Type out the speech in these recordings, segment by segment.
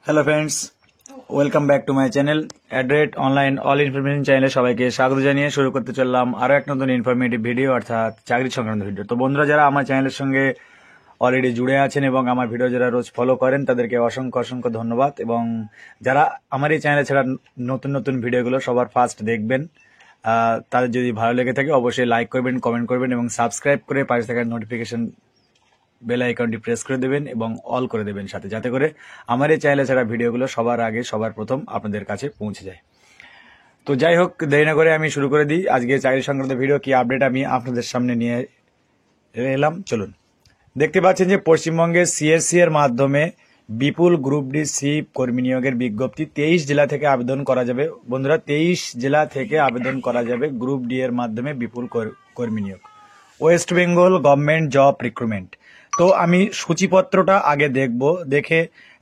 Hello friends, welcome back to my channel অ্যাড্রেট online all information চ্যানেলে সবাইকে স্বাগত জানিয়ে শুরু করতে চললাম আরও এক নতুন ইনফরমেটিভ ভিডিও অর্থাৎ চাকরি সংক্রান্ত ভিডিও। তো বন্ধুরা, যারা আমার চ্যানেলের সঙ্গে অলরেডি জুড়ে আছেন এবং আমার ভিডিও যারা রোজ ফলো করেন তাদেরকে অসংখ্য অসংখ্য ধন্যবাদ। এবং যারা আমার এই চ্যানেলে ছাড়া নতুন নতুন ভিডিওগুলো সবার ফার্স্ট দেখবেন, তাদের যদি ভালো লেগে থাকে অবশ্যই লাইক করবেন, কমেন্ট করবেন এবং সাবস্ক্রাইব করে পাশে থাকা নোটিফিকেশন বেল আইকনটি প্রেস করে দেবেন এবং অল করে দেবেন সাথে, যাতে করে আমার এই চ্যানেলে ছাড়া ভিডিওগুলো সবার আগে সবার প্রথম আপনাদের কাছে পৌঁছে যায়। তো যাই হোক, দেরি না করে আমি শুরু করে দিই আজকে চাকরি সংক্রান্ত ভিডিও কি আপডেট আমি আপনাদের সামনে নিয়ে এলাম। চলুন, দেখতে পাচ্ছেন যে পশ্চিমবঙ্গের সিএসসি এর মাধ্যমে বিপুল গ্রুপ ডি সি কর্মী নিয়োগের বিজ্ঞপ্তি 23 জেলা থেকে আবেদন করা যাবে। বন্ধুরা, 23 জেলা থেকে আবেদন করা যাবে গ্রুপ ডি এর মাধ্যমে বিপুল কর্মী নিয়োগ। West Bengal government job recruitment. তো আমি সূচিপত্রটা আগে দেখব, দেখে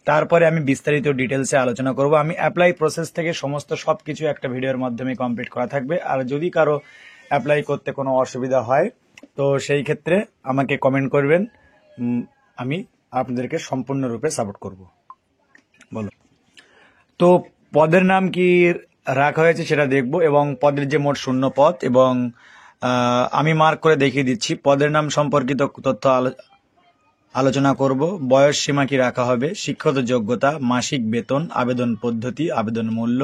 তারপরে আমি বিস্তারিত ডিটেলসে আলোচনা করব। আমি অ্যাপ্লাই প্রসেস থেকে সমস্ত সবকিছু একটা ভিডিওর মাধ্যমে কমপ্লিট করা থাকবে। আর যদি কারো অ্যাপ্লাই করতে কোনো অসুবিধা হয় তো সেই ক্ষেত্রে আমাকে কমেন্ট করবেন, আমি আপনাদেরকে সম্পূর্ণরূপে সাপোর্ট করব। বলো, তো পদের নাম কি রাখা হয়েছে সেটা দেখব এবং পদের যে মোট শূন্য পদ এবং আমি মার্ক করে দেখিয়ে দিচ্ছি পদের নাম সম্পর্কিত তথ্য আলোচনা করব। বয়স সীমা কি রাখা হবে, শিক্ষাগত যোগ্যতা, মাসিক বেতন, আবেদন পদ্ধতি, আবেদন মূল্য,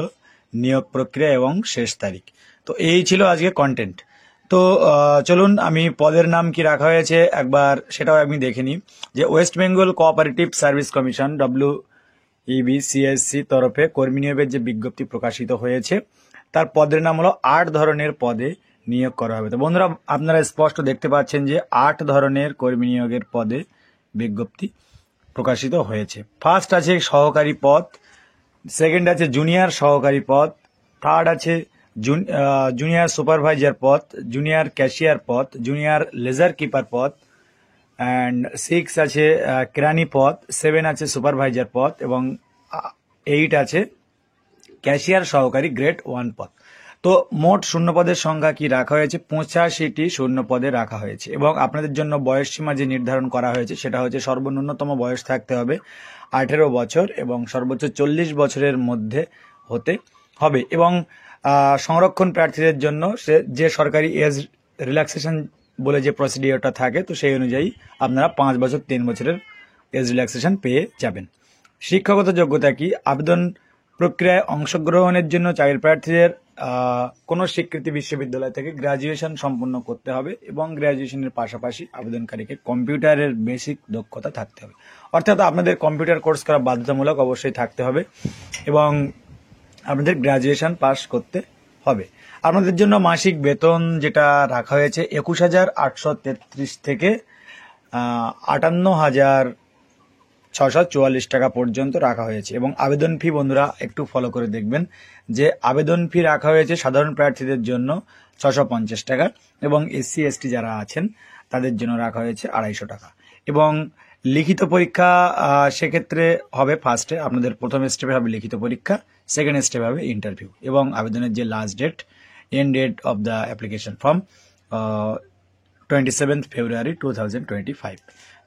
নিয়োগ প্রক্রিয়া এবং শেষ তারিখ। তো এই ছিল আজকে কন্টেন্ট। তো চলুন, আমি পদের নাম কি রাখা হয়েছে একবার সেটাও আমি দেখে নিই। যে West Bengal cooperative service commission WEBCSC তরফে কর্মী নিয়োগের যে বিজ্ঞপ্তি প্রকাশিত হয়েছে তার পদের নাম হলো 8 ধরনের পদে নিয়োগ করা হবে। তো বন্ধুরা, আপনারা স্পষ্ট দেখতে পাচ্ছেন যে 8 ধরনের কর্মী নিয়োগের পদে বিজ্ঞপ্তি প্রকাশিত হয়েছে। ফার্স্ট আছে সহকারী পদ, সেকেন্ড আছে জুনিয়র সহকারী পদ, থার্ড আছে জুনিয়র সুপারভাইজার পদ, জুনিয়র ক্যাশিয়ার পদ, জুনিয়র লেজার কিপার পদ, অ্যান্ড 6 আছে কেরানি পদ, 7 আছে সুপারভাইজার পদ এবং 8 আছে ক্যাশিয়ার সহকারী গ্রেড 1 পদ। তো মোট শূন্য পদের সংখ্যা কি রাখা হয়েছে? 85টি শূন্য পদে রাখা হয়েছে। এবং আপনাদের জন্য বয়স সীমা যে নির্ধারণ করা হয়েছে সেটা হচ্ছে সর্বন্যূনতম বয়স থাকতে হবে 18 বছর এবং সর্বোচ্চ 40 বছরের মধ্যে হতে হবে। এবং সংরক্ষণ প্রার্থীদের জন্য যে সরকারি এজ রিল্যাক্সেশন বলে যে প্রসিডিওরটা থাকে, তো সেই অনুযায়ী আপনারা 5 বছর 3 বছরের এজ রিল্যাক্সেশন পেয়ে যাবেন। শিক্ষাগত যোগ্যতা কি? আবেদন প্রক্রিয়ায় অংশগ্রহণের জন্য চাকরি প্রার্থীদের কোনো স্বীকৃতি বিশ্ববিদ্যালয় থেকে গ্র্যাজুয়েশন সম্পন্ন করতে হবে এবং গ্র্যাজুয়েশনের পাশাপাশি আবেদনকারীকে কম্পিউটারের বেসিক দক্ষতা থাকতে হবে। অর্থাৎ আপনাদের কম্পিউটার কোর্স করা বাধ্যতামূলক অবশ্যই থাকতে হবে এবং আপনাদের গ্র্যাজুয়েশন পাস করতে হবে। আপনাদের জন্য মাসিক বেতন যেটা রাখা হয়েছে 21,833 থেকে 58,644 টাকা পর্যন্ত রাখা হয়েছে। এবং আবেদন ফি বন্ধুরা একটু ফলো করে দেখবেন যে আবেদন ফি রাখা হয়েছে সাধারণ প্রার্থীদের জন্য 650 টাকা এবং SC ST যারা আছেন তাদের জন্য রাখা হয়েছে 250 টাকা। এবং লিখিত পরীক্ষা সেক্ষেত্রে হবে ফার্স্টে আপনাদের প্রথম স্টেপে হবে লিখিত পরীক্ষা, সেকেন্ড স্টেপে হবে ইন্টারভিউ এবং আবেদনের যে last date end date of the application form 27 February 2025।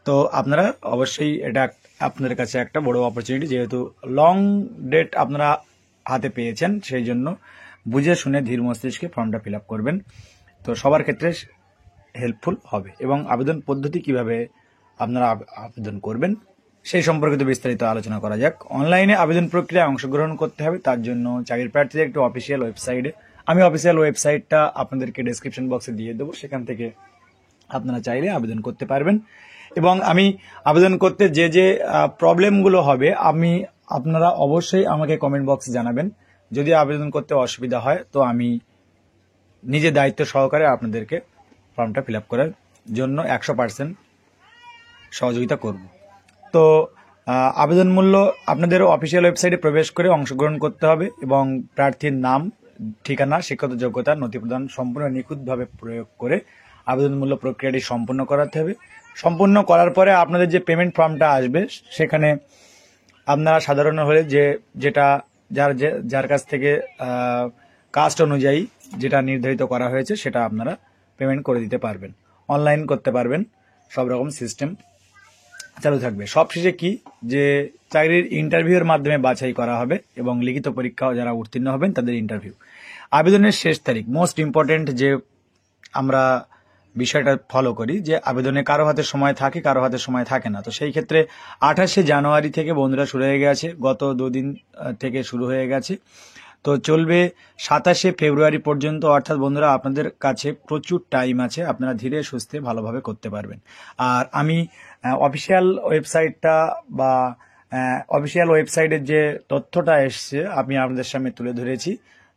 তো আপনারা অবশ্যই এটা আপনাদের কাছে একটা বড় অপরচুনিটি, যেহেতু লং ডেট আপনারা হাতে পেয়েছেন, সেই জন্য বুঝে শুনে ধীর মস্তিষ্কে ফর্মটা ফিল আপ করবেন। তো সবার ক্ষেত্রে হেল্পফুল হবে। এবং আবেদন পদ্ধতি কিভাবে আপনারা আবেদন করবেন সেই সম্পর্কিত বিস্তারিত আলোচনা করা যাক। অনলাইনে আবেদন প্রক্রিয়ায় অংশগ্রহণ করতে হবে, তার জন্য চাকরি প্রার্থীদের একটি অফিসিয়াল ওয়েবসাইটে, আমি অফিসিয়াল ওয়েবসাইটটা আপনাদেরকে ডেসক্রিপশন বক্সে দিয়ে দেবো, সেখান থেকে আপনারা চাইলে আবেদন করতে পারবেন। এবং আমি আবেদন করতে যে যে প্রবলেমগুলো হবে আপনারা অবশ্যই আমাকে কমেন্ট বক্সে জানাবেন। যদি আবেদন করতে অসুবিধা হয় তো আমি নিজে দায়িত্ব সহকারে আপনাদেরকে ফর্মটা ফিল আপ করার জন্য 100% সহযোগিতা করব। তো আবেদন মূল্য আপনাদের অফিসিয়াল ওয়েবসাইটে প্রবেশ করে অংশগ্রহণ করতে হবে এবং প্রার্থীর নাম, ঠিকানা, শিক্ষাগত যোগ্যতা, নথি প্রদান সম্পূর্ণ নিখুঁতভাবে প্রয়োগ করে আবেদন মূল্য প্রক্রিয়াটি সম্পূর্ণ করাতে হবে। সম্পূর্ণ করার পরে আপনাদের যে পেমেন্ট ফর্মটা আসবে সেখানে আপনারা সাধারণ হলে যেটা যার কাছ থেকে কাস্ট অনুযায়ী যেটা নির্ধারিত করা হয়েছে সেটা আপনারা পেমেন্ট করে দিতে পারবেন, অনলাইন করতে পারবেন, সব রকম সিস্টেম চালু থাকবে। সবশেষে কি যে চাকরির ইন্টারভিউর মাধ্যমে বাছাই করা হবে এবং লিখিত পরীক্ষা যারা উত্তীর্ণ হবেন তাদের ইন্টারভিউ। আবেদনের শেষ তারিখ মোস্ট ইম্পর্টেন্ট, যে আমরা বিষয়টা ফলো করি যে আবেদনে কারো হাতে সময় থাকে, কারো হাতে সময় থাকে না। তো সেই ক্ষেত্রে 28শে জানুয়ারি থেকে বন্ধুরা শুরু হয়ে গেছে, গত দুদিন থেকে শুরু হয়ে গেছে, তো চলবে 27শে ফেব্রুয়ারি পর্যন্ত। অর্থাৎ বন্ধুরা আপনাদের কাছে প্রচুর টাইম আছে, আপনারা ধীরে সুস্থে ভালোভাবে করতে পারবেন। আর আমি অফিসিয়াল ওয়েবসাইটটা বা অফিসিয়াল ওয়েবসাইটের যে তথ্যটা এসছে আমি আপনাদের সামনে তুলে ধরেছি,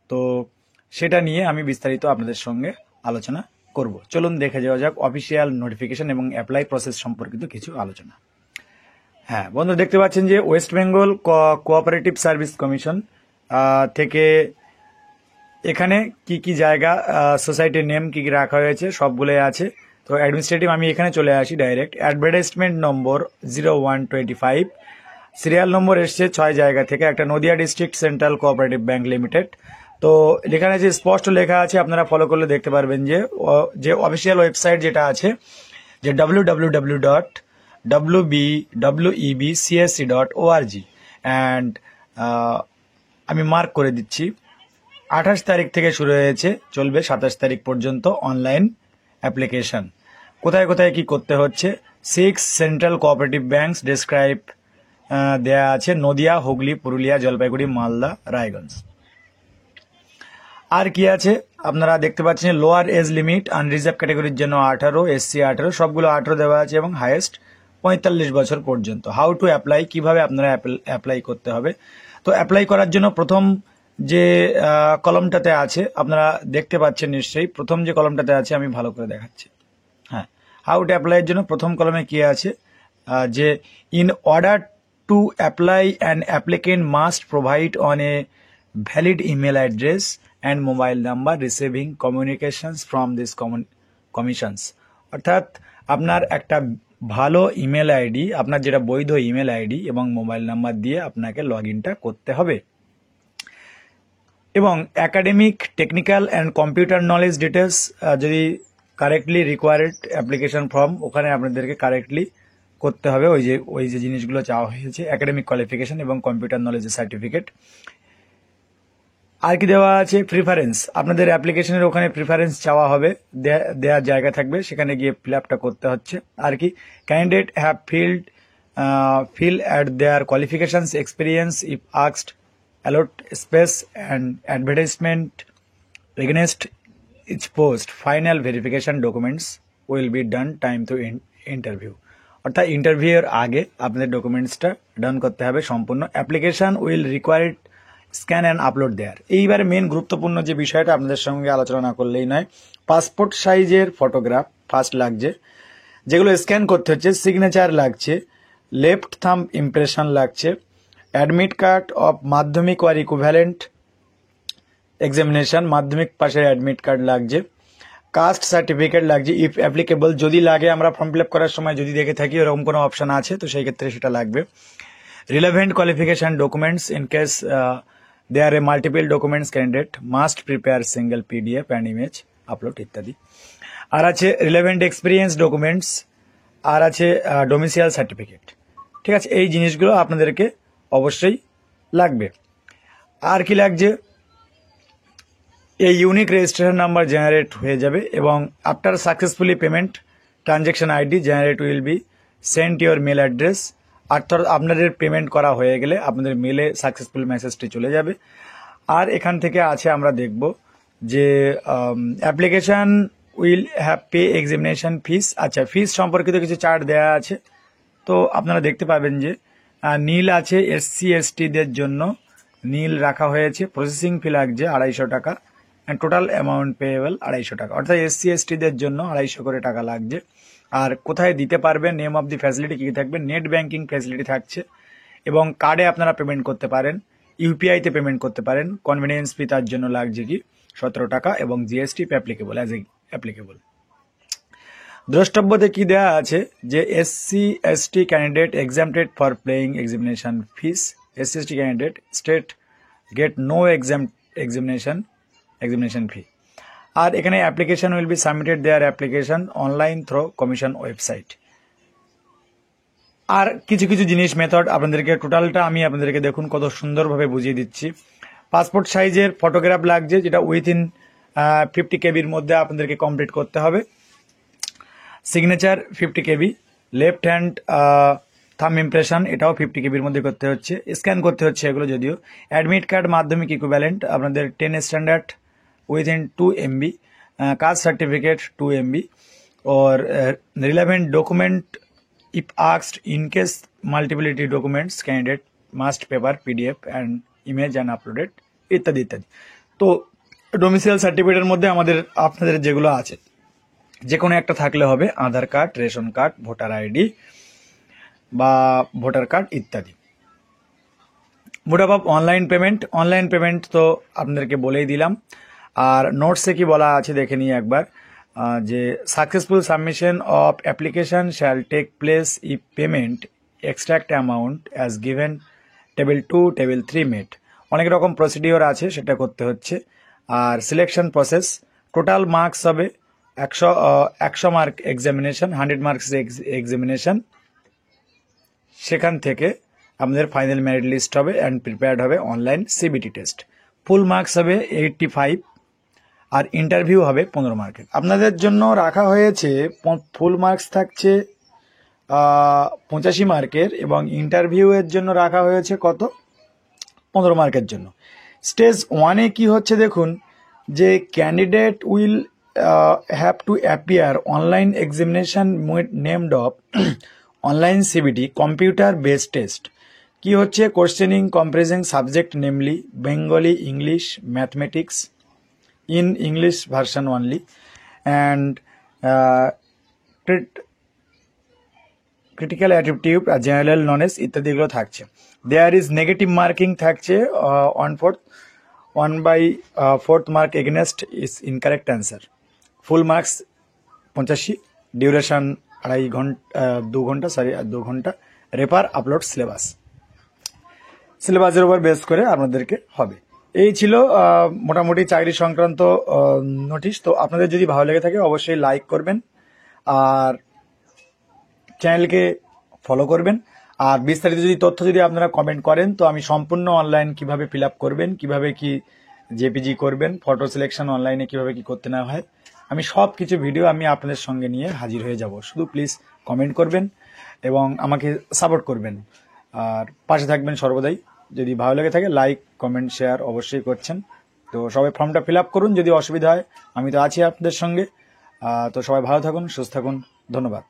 তো সেটা নিয়ে আমি বিস্তারিত আপনাদের সঙ্গে আলোচনা করব। চলুন দেখে যাওয়া যাক অফিসিয়াল নোটিফিকেশন এবং অ্যাপ্লাই প্রসেস সম্পর্কিত কিছু আলোচনা। হ্যাঁ বন্ধুরা, দেখতে পাচ্ছেন যে West Bengal cooperative service commission থেকে এখানে কি কি জায়গা, সোসাইটির নেম কি কি রাখা হয়েছে সবগুলোই আছে। তো অ্যাডমিনিস্ট্রেটিভ আমি এখানে চলে আসি ডাইরেক্ট। অ্যাডভার্টাইজমেন্ট নম্বর 0125, সিরিয়াল নম্বর এসছে 6 জায়গা থেকে, একটা Nadia district central cooperative bank limited. তো এখানে যে স্পষ্ট লেখা আছে আপনারা ফলো করলে দেখতে পারবেন যে অফিসিয়াল ওয়েবসাইট যেটা আছে যে www.wbwebcsc.org অ্যান্ড আমি মার্ক করে দিচ্ছি 28 তারিখ থেকে শুরু হয়েছে, চলবে 27 তারিখ পর্যন্ত অনলাইন অ্যাপ্লিকেশন। কোথায় কোথায় কি করতে হচ্ছে, 6 সেন্ট্রাল কোঅপারেটিভ ব্যাংকস ডেসক্রাইব দেয়া আছে, নদিয়া, হুগলি, পুরুলিয়া, জলপাইগুড়ি, মালদা, রায়গঞ্জ। আর কি আছে আপনারা দেখতে পাচ্ছেন, লোয়ার এজ লিমিট আনরিজার্ভ ক্যাটাগরির জন্য 18, এসসি 18, সবগুলো 18 দেওয়া আছে এবং হাইয়েস্ট 45 বছর পর্যন্ত। হাউ টু অ্যাপ্লাই, কিভাবে আপনারা অ্যাপ্লাই করতে হবে। তো অ্যাপ্লাই করার জন্য প্রথম যে কলমটাতে আছে আপনারা দেখতে পাচ্ছেন নিশ্চয়ই, প্রথম যে কলমটাতে আছে আমি ভালো করে দেখাচ্ছি। হ্যাঁ, হাউ টু অ্যাপ্লাইয়ের জন্য প্রথম কলমে কি আছে যে in order to apply an applicant must provide on a valid email address and mobile number receiving communications from this commissions. অর্থাৎ আপনার একটা ভালো ইমেল আইডি, আপনার যেটা বৈধ ইমেল আইডি এবং মোবাইল নাম্বার দিয়ে আপনাকে লগ ইনটা করতে হবে। এবং academic, technical and computer knowledge details যদি কারেক্টলি রিকোয়ার্ড অ্যাপ্লিকেশন ফর্ম, ওখানে আপনাদেরকে কারেক্টলি করতে হবে ওই যে জিনিসগুলো চাওয়া হয়েছে, একাডেমিক কোয়ালিফিকেশন এবং কম্পিউটার নলেজের সার্টিফিকেট। আর কি দেওয়া আছে, প্রিফারেন্স, আপনাদের অ্যাপ্লিকেশনের ওখানে প্রিফারেন্স চাওয়া হবে, দেওয়ার জায়গা থাকবে, সেখানে গিয়ে ফিল আপটা করতে হচ্ছে। আর কি candidate have fill at their qualifications experience if asked, allot space and advertisement against each post. Final verification documents will be done time to interview. অর্থাৎ ইন্টারভিউয়ের আগে আপনাদের ডকুমেন্টসটা ডান করতে হবে সম্পূর্ণ। Application will required scan and upload there. এইবারে main গুরুত্বপূর্ণ যে বিষয়টা আপনাদের সঙ্গে আলোচনা না করলেই নয়, পাসপোর্ট সাইজের ফটোগ্রাফ ফার্স্ট লাগছে, যেগুলো স্ক্যান করতে হচ্ছে, সিগনেচার লাগছে, লেফট থাম্ব ইমপ্রেশন লাগছে, অ্যাডমিট কার্ড অফ মাধ্যমিক ওয়ার ইকুইভ্যালেন্ট এক্সামিনেশন, মাধ্যমিক পাশের অ্যাডমিট কার্ড লাগছে, কাস্ট সার্টিফিকেট লাগছে ইফ অ্যাপ্লিকেবল, যদি লাগে, আমরা ফর্ম ফিল আপ করার সময় যদি দেখে থাকি এরকম কোনো অপশন আছে তো সেই ক্ষেত্রে সেটা লাগবে। Relevant qualification documents in case they are a multiple documents candidate must prepare single PDF and image upload ইত্যাদি। আর আছে রিলেভেন্ট এক্সপিরিয়েন্স ডকুমেন্টস, আর আছে ডোমিসাইল সার্টিফিকেট। ঠিক আছে, এই জিনিসগুলো আপনাদেরকে অবশ্যই লাগবে। আর কি লাগছে, এই ইউনিক রেজিস্ট্রেশন নাম্বার জেনারেট হয়ে যাবে এবং after successfully payment transaction ID generate will be sent your mail address. অর্থাৎ আপনাদের পেমেন্ট করা হয়ে গেলে আপনাদের মেলে সাকসেসফুল মেসেজটি চলে যাবে। আর এখান থেকে আছে আমরা দেখব যে application will have pay examination fees. আচ্ছা, ফিস সম্পর্কিত কিছু চার্ট দেওয়া আছে, তো আপনারা দেখতে পাবেন যে নীল আছে এসসি এসটিদের জন্য, নীল রাখা হয়েছে, প্রসেসিং ফি লাগছে 250 টাকা অ্যান্ড টোটাল অ্যামাউন্ট পেয়েবল 250 টাকা। অর্থাৎ এসসি এসটিদের জন্য 250 করে টাকা লাগছে। আর কোথায় দিতে পারবেন, নেম অফ দি ফ্যাসিলিটি কী থাকবে, নেট ব্যাংকিং ফ্যাসিলিটি থাকছে এবং কার্ডে আপনারা পেমেন্ট করতে পারেন, ইউপিআইতে পেমেন্ট করতে পারেন। কনভেনিয়েন্স ফি তার জন্য লাগছে কি 17 টাকা এবং জিএসটি অ্যাপ্লিকেবল অ্যাজ অ্যাপ্লিকেবল। দ্রষ্টব্যতে কি দেওয়া আছে যে SC ST candidate exempted for playing examination fees, SC ST candidate state get no examination fee. আর এখানে application will be submitted there application online through commission website. আর কিছু কিছু জিনিস মেথড আপনাদেরকে টোটালটা আমি আপনাদেরকে দেখুন কত সুন্দরভাবে বুঝিয়ে দিচ্ছি। পাসপোর্ট সাইজের ফটোগ্রাফ লাগছে, যেটা উইথিন 50 কেবির মধ্যে আপনাদেরকে কমপ্লিট করতে হবে। সিগনেচার 50 কেবি, লেফট হ্যান্ড থাম ইমপ্রেশন এটাও 50 কেবির মধ্যে করতে হচ্ছে, স্ক্যান করতে হচ্ছে এগুলো। যদিও অ্যাডমিট কার্ড মাধ্যমিক ইকুইভ্যালেন্ট আপনাদের 10 standard within 2 MB, caste certificate 2 MB, और relevant document if asked in case multiplicity documents candidate must paper PDF and image and uploaded ইত্যাদি ইত্যাদি। তো ডোমিসাইল সার্টিফিকেটের মধ্যে আমাদের আপনাদের যেগুলো আছে যে কোনো একটা থাকলে হবে, Aadhaar card, ration card, voter ID বা ভোটার কার্ড ইত্যাদি। মোড অফ অনলাইন পেমেন্ট তো আপনাদেরকে বলেই দিলাম। আর নোটসে কি বলা আছে দেখে নিয়ে একবার, যে successful submission of application shall take place if payment extract amount as given table 2 table 3 met. অনেক রকম প্রসিডিওর আছে, সেটা করতে হচ্ছে। আর সিলেকশন প্রসেস, টোটাল মার্কস হবে 100 মার্ক এক্সামিনেশন, 100 মার্কস এক্সামিনেশন, সেখান থেকে আমাদের ফাইনাল মেরিট লিস্ট হবে অ্যান্ড প্রিপেয়ার্ড হবে online CBT test. Full marks হবে 85 আর ইন্টারভিউ হবে 15 মার্কের। আপনাদের জন্য রাখা হয়েছে ফুল মার্কস থাকছে 85 মার্কের এবং ইন্টারভিউ এর জন্য রাখা হয়েছে কত, 15 মার্কের জন্য। স্টেজ 1-এ কি হচ্ছে দেখুন, যে candidate will have to appear online examination named of online CBT computer based test. কি হচ্ছে, questioning comprising subject namely Bengali, English, mathematics in English version only, and critical aptitude, general knowledge ইত্যাদি এগুলো থাকছে। There is negative marking থাকছে 1/4 mark against is incorrect answer. Full marks 85, duration 2 ঘন্টা, rapper upload সিলেবাসের উপর base করে আপনাদেরকে হবে। এই ছিল মোটামুটি চাকরি সংক্রান্ত নোটিশ। তো আপনাদের যদি ভালো লেগে থাকে অবশ্যই লাইক করবেন আর চ্যানেলকে ফলো করবেন। আর বিস্তারিত তথ্য যদি আপনারা কমেন্ট করেন তো আমি সম্পূর্ণ অনলাইন কিভাবে ফিল আপ করবেন, কিভাবে কি জেপিজি করবেন, ফটো সিলেকশন অনলাইনে কিভাবে কি করতে না হয়, আমি সব কিছু ভিডিও আমি আপনাদের সঙ্গে নিয়ে হাজির হয়ে যাব। শুধু প্লিজ কমেন্ট করবেন এবং আমাকে সাপোর্ট করবেন আর পাশে থাকবেন সর্বদাই। যদি ভালো লেগে থাকে লাইক, কমেন্ট, শেয়ার অবশ্যই করছেন। তো সবাই ফর্মটা ফিল আপ করুন, যদি অসুবিধা হয় আমি তো আছি আপনাদের সঙ্গে। তো সবাই ভালো থাকুন, সুস্থ থাকুন, ধন্যবাদ।